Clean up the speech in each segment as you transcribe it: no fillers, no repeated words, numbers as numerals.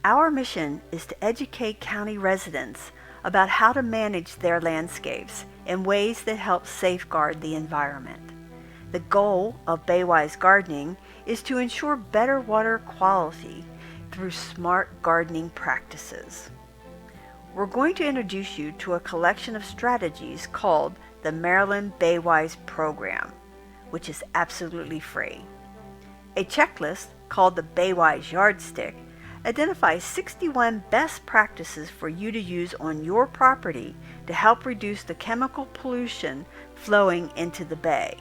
Our mission is to educate county residents about how to manage their landscapes in ways that help safeguard the environment. The goal of Baywise Gardening is to ensure better water quality through smart gardening practices. We're going to introduce you to a collection of strategies called the Maryland Baywise Program, which is absolutely free. A checklist called the Baywise Yardstick identifies 61 best practices for you to use on your property to help reduce the chemical pollution flowing into the bay,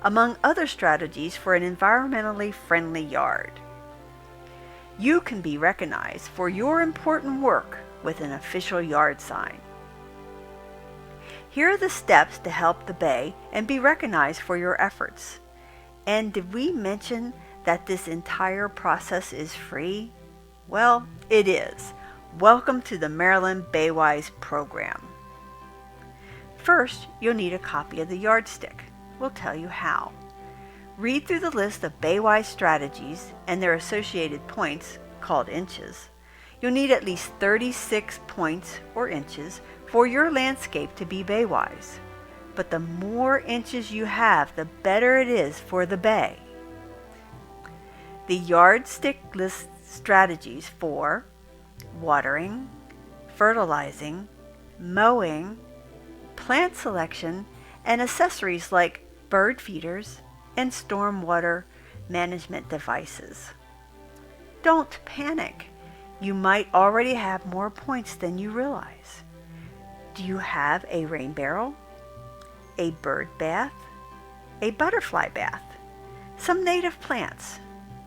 among other strategies for an environmentally friendly yard. You can be recognized for your important work with an official yard sign. Here are the steps to help the bay and be recognized for your efforts. And did we mention that this entire process is free? Well, it is. Welcome to the Maryland Baywise Program. First, you'll need a copy of the yardstick. We'll tell you how. Read through the list of Baywise strategies and their associated points, called inches. You'll need at least 36 points or inches for your landscape to be Baywise. But the more inches you have, the better it is for the bay. The yardstick lists strategies for watering, fertilizing, mowing, plant selection, and accessories like bird feeders and stormwater management devices. Don't panic. You might already have more points than you realize. Do you have a rain barrel, a bird bath, a butterfly bath, some native plants?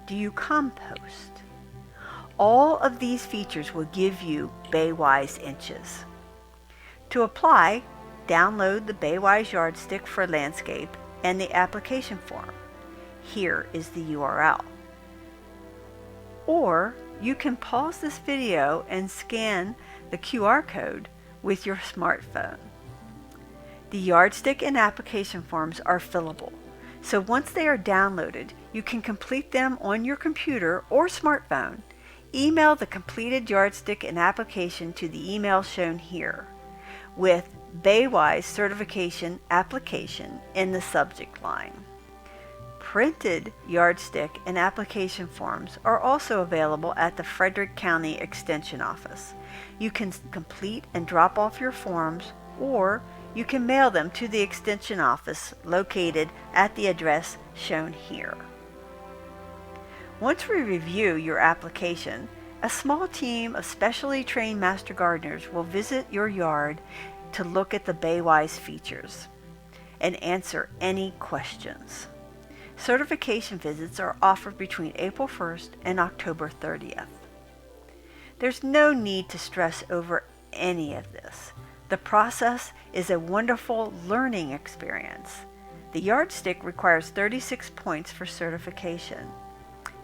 Do you compost? All of these features will give you Baywise inches. To apply, download the Baywise Yardstick for Landscape and the application form. Here is the URL. Or you can pause this video and scan the QR code with your smartphone. The yardstick and application forms are fillable, so once they are downloaded, you can complete them on your computer or smartphone. Email the completed yardstick and application to the email shown here with Baywise Certification Application in the subject line. Printed yardstick and application forms are also available at the Frederick County Extension Office. You can complete and drop off your forms, or you can mail them to the Extension Office located at the address shown here. Once we review your application, a small team of specially trained master gardeners will visit your yard to look at the Baywise features and answer any questions. Certification visits are offered between April 1st and October 30th. There's no need to stress over any of this. The process is a wonderful learning experience. The yardstick requires 36 points for certification.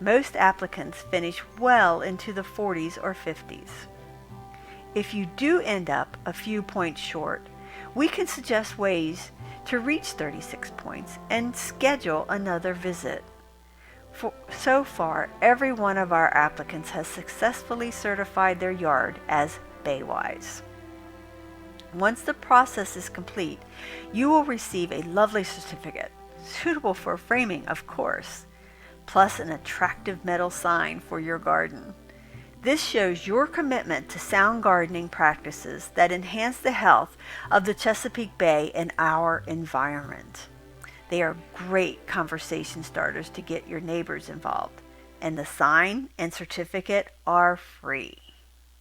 Most applicants finish well into the 40s or 50s. If you do end up a few points short, we can suggest ways to reach 36 points and schedule another visit. So far, every one of our applicants has successfully certified their yard as Baywise. Once the process is complete, you will receive a lovely certificate, suitable for framing, of course, plus an attractive metal sign for your garden. This shows your commitment to sound gardening practices that enhance the health of the Chesapeake Bay and our environment. They are great conversation starters to get your neighbors involved, and the sign and certificate are free.